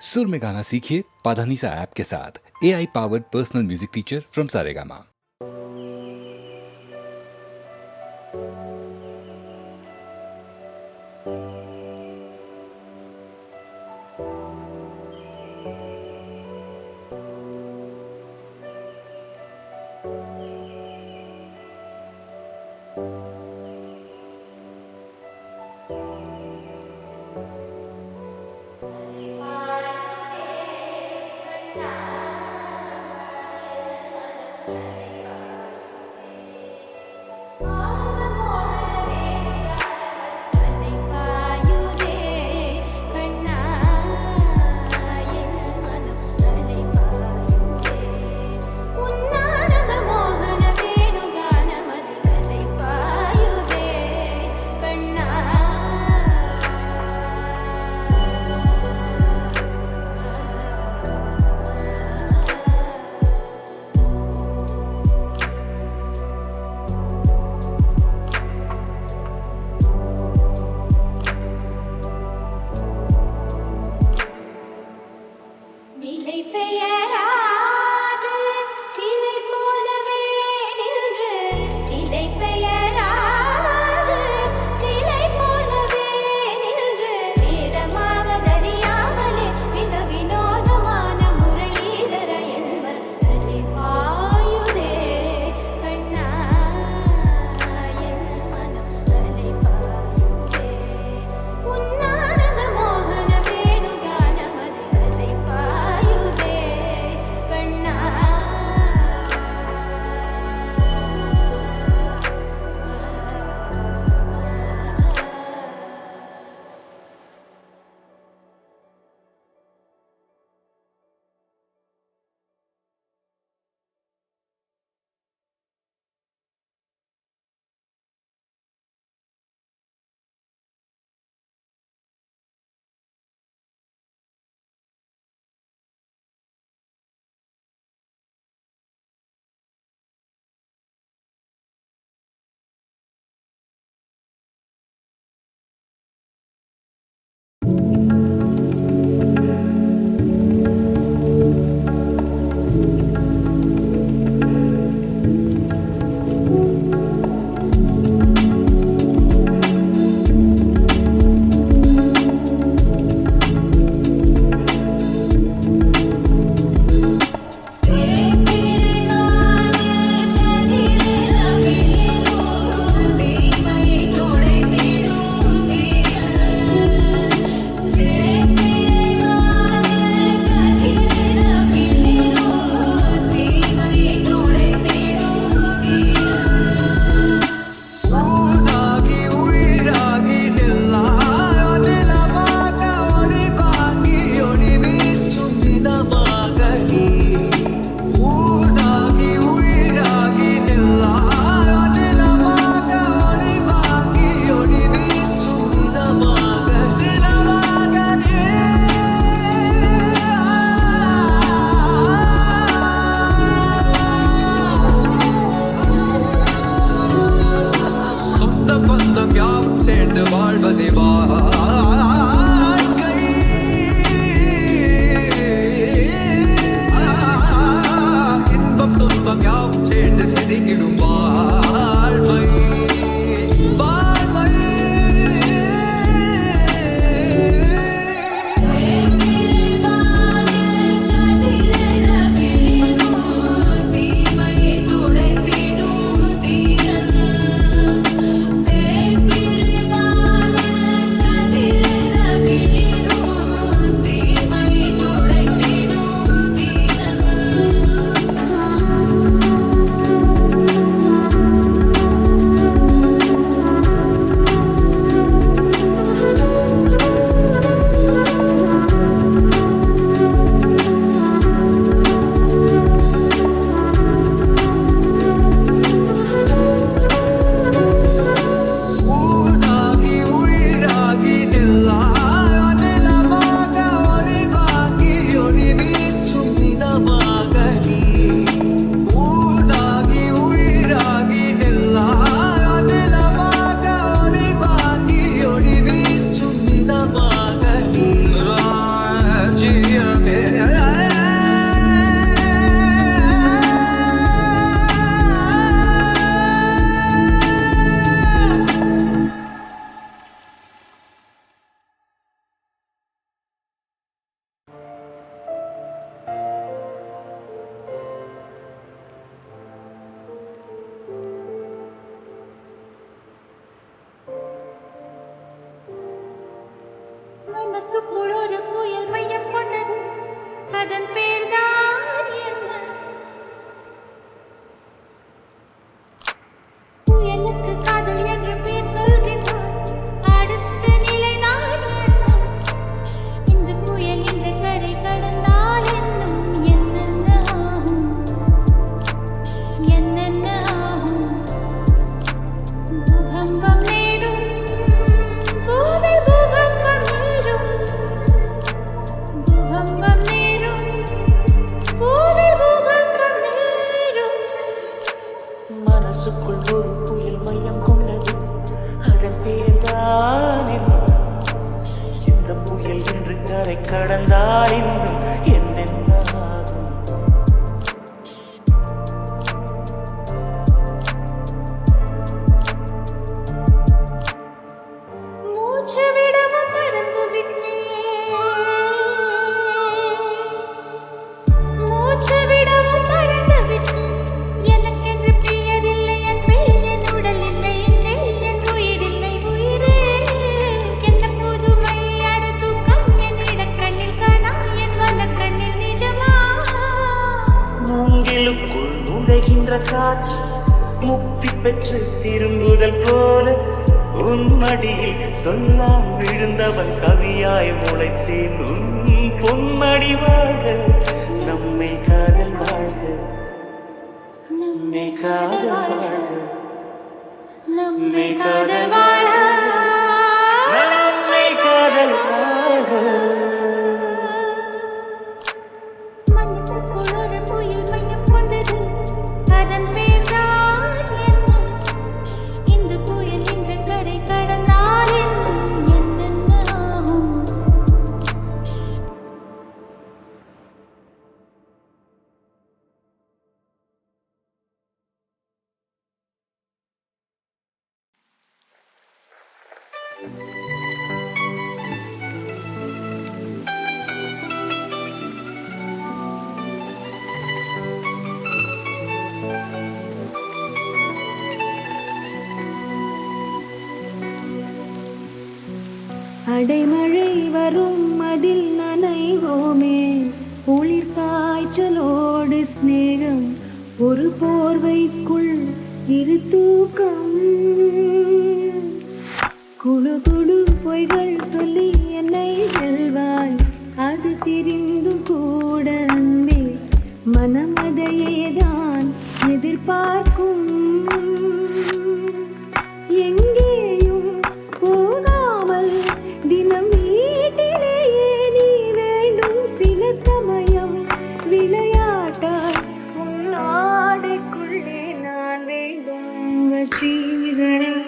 सुर में गाना सीखिए पाधानीसा ऐप के साथ। AI powered personal music teacher from Saregama. ராஜ்யமே மனசுக்குள் ஒரு புயல் மையம் கொண்டது, அதன் பேர்தான் என்ன? புயலுக்கு காதல் என்று பேர் சொல்கின்றார், அடுத்த நிலைதான் என்ன? இந்த புயல் என்று கரை கடந்தால் என்னும் என்னென்ன ஆகும், என்னென்ன ஆகும்? பூகம்பம் நேரும், பூவில் பூகம்பம் நேரும், பூகம்பம் நேரும், பூவில் பூகம்பம் நேரும். மனசுக்குள் ஒரு புயல் மையம் கொண்டது, அதன் பேர்தான் என்ன? இந்த புயல் இன்று கரை கடந்தால் இன்னும் என்னென்ன ஆகும்? மூச்சு விடவும் மறந்து விட்டேன், மூச்சு விடவும் மறந்து விட்டேன். எனக்கென்று பெயர் இல்லை, என் பெயர் என் உடல் இல்லை, என் உயிர் இல்லை, உயிரே என்ன புதுமை அட தூக்கம் என் இடக்கண்ணில் காணா, என் வலக்கண்ணில் நிஜமா? மூங்கிலுக்குள் நுழைகின்ற காற்று முக்தி பெற்று திரும்புதல் போல உன் மடியில் சொல்லாம் விழுந்தவன் கவியாய் முளைத்தேன். உன் பொன்மடி வாழ்க, நம்மை காதல் வாழ்க, நம்மை காதல் வாழ்க, நம்மை காதல் வாழ, நம்மை காதல் வாழ்க. மனசுக்குள் ஒரு புயல் மையம் கொண்டது, அதன் பேர்தான் என்ன? இந்த புயல் இன்று கரை கடந்தால் இன்னும் என்னென்ன ஆகும்? அடைமழை வரும் அதில் நனைவோமே, குளிர் காய்ச்சலோடு சிநேகம், ஒரு போர்வைக்குள் இரு தூக்கம். குழு குழு பொய்கள் சொல்லி என்னை வெல்வாய், அது தெரிந்தும் கூட அன்பே மனம் அதையேதான் எதிர்பார்க்கும். எங்கேயும் போகாமல் தினம் வீட்டிலேயே நீ வேண்டும். சில சமயம் விளையாட்டாய் உன் ஆடைக்குள்ளே நான் வேண்டும். வசீகரம்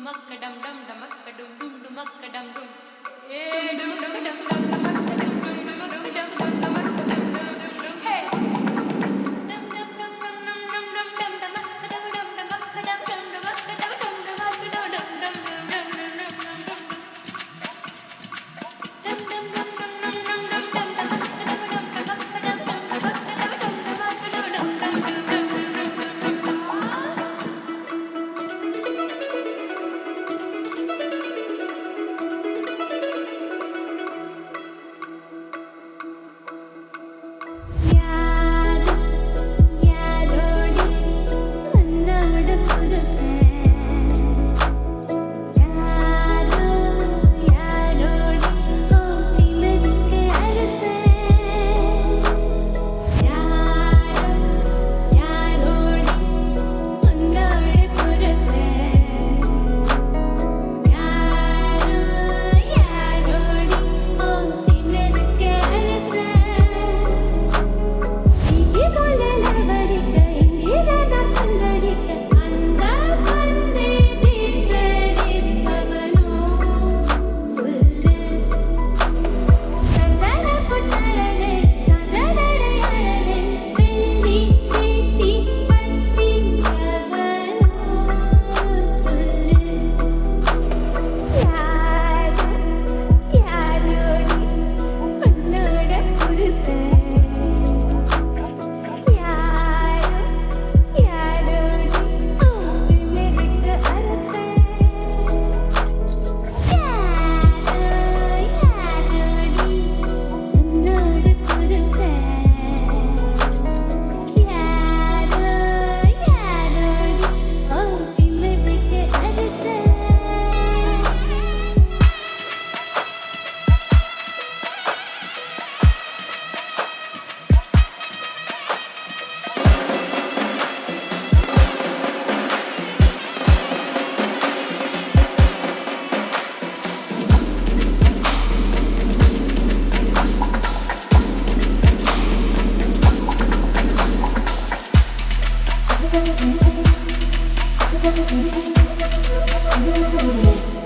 dumakadam dum dumakadum dum dumakadam dum dumakadam dum dumakadam dum dumakadam dum dumakadam dum hey dum dum dum dum dum dum dum dum dumakadam dum dumakadam dum dumakadam dum dumakadam dum dum dum dum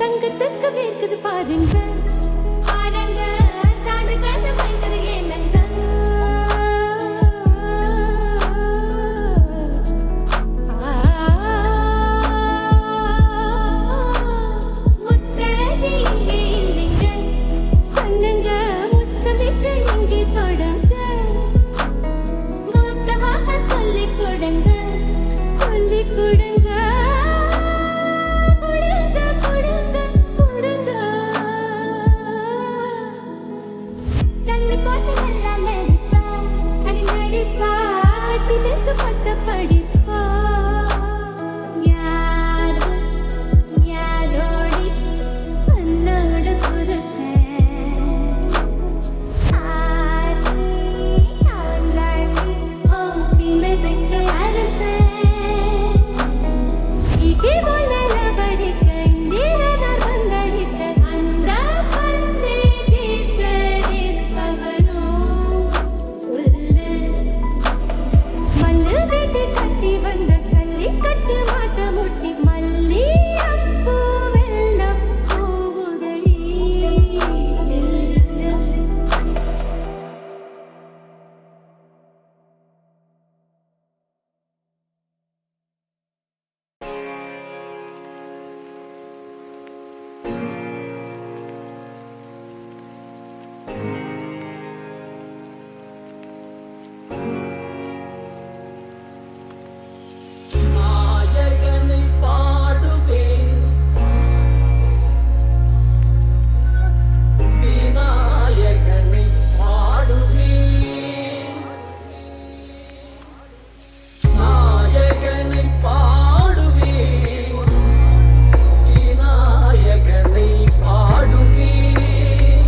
தங்கத்துக்கு வேர்க்குது பாருங்க பாருங்க சாது கண்ணு வைக்கிறது என்னங்க முத்தழகி இங்கே இல்லைங்க சொன்னங்க முத்தமிட்டு எங்கே தொடங்க மூத்தமாக சொல்லிக் கொடுங்க சொல்லிக் கொடுங்க படிப்பா யாரோ யாரோடி உன்னோட புருஷன் ஆதி அவன் தாண்டி திமிருக்கு அரசன் இங்கே போல படிக்க இந்திரனார் வந்தடிக்க அந்த பந்தே தீர்த்தடிப்பவனோ சொல்லு மல்லு வீட்டு கட்டி வந்த சல்லி கட்டு மாட்ட முட்டி மல்லி அப்பூ வெள்ளம் பூவுதடி நாயகனை பாடுவேன் விநாயகனை பாடுவேன் நாயகனை பாடுவேன் விநாயகனை பாடுவேன்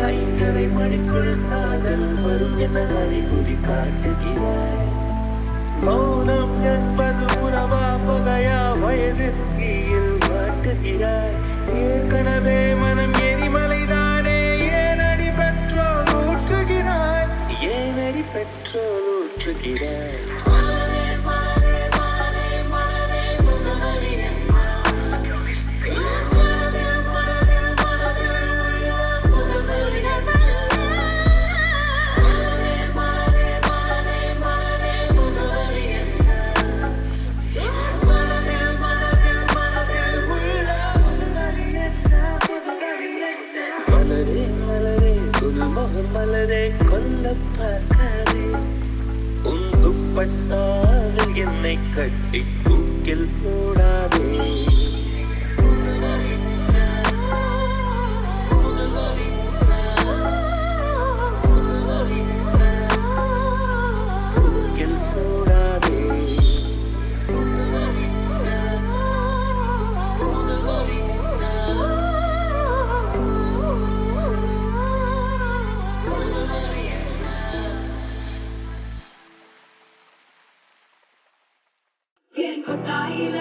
5:30 மணிக்குள் காதல் வரும் என அறிகுறி காட்டுகிறாய். மௌனம் என்பது உறவா புகையா வயதின் தீயில் மாட்டுகிறாய். ஏற்கனவே மனம் எரிமலைதானே, ஏனடி பெட்ரோல் ஊற்றுகிறாய், ஏனடி பெட்ரோல் ஊற்றுகிறாய். மலரே மலரே குல்மோகன் மலரே கொல்ல பார்க்காதே, உன் துப்பட்டாவில் என்னை கட்டி தூக்கில் போடாதே. தூக்கில் போடாதே. என் கொட்டாயில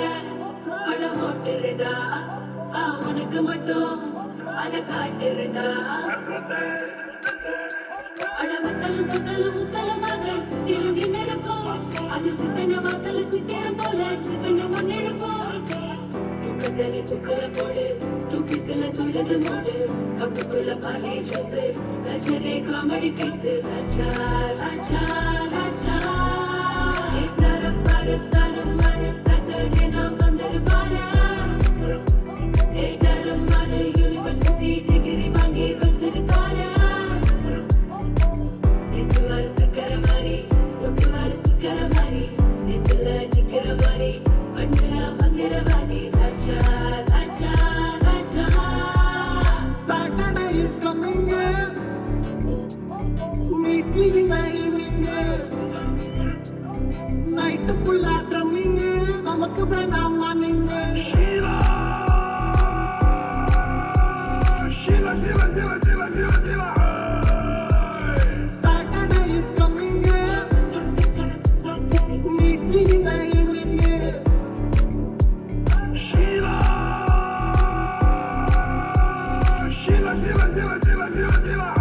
படம் போட்டுருடா, உனக்கு மட்டும் அதை காட்டுருடா. அடமத்தலும் முத்தலும் முத்தலமாக சித்திரம் நின்றிருப்போம், அது சித்தன வாசல சித்திரம் போல சிவன முன்னெடுப்போம். தூக்கத்தனி தூக்கல போடு, தூக்கி சில துள்ளது மூடு, கப்புக்குள்ள பாலே juice, கச்சரே comedy piece. Raja Raja Raja சரம் பரத்தரம் மனசாச்சே நான் வந்துருவாரா. ஏதரம் மன யூனிவர்சிட்டி டிகிரி வாங்கி வச்சிருக்காரா. இசுவார சக்கர மாதிரி ஒட்டுவார சுக்கர மாதிரி நெச்சில நிக்கிற மாதிரி பண்ணுற மந்திரவாதி. Raja Raja Raja Saturday is coming, meet me in the evening, night full of drumming, நமக்கு வேணாம் morning. Sheila, Sheila, Sheila, Sheila, Sheila, Sheila, Sheila. Saturday is coming, meet me in the evening, Sheila, Sheila, Sheila, Sheila, Sheila, Sheila, Sheila.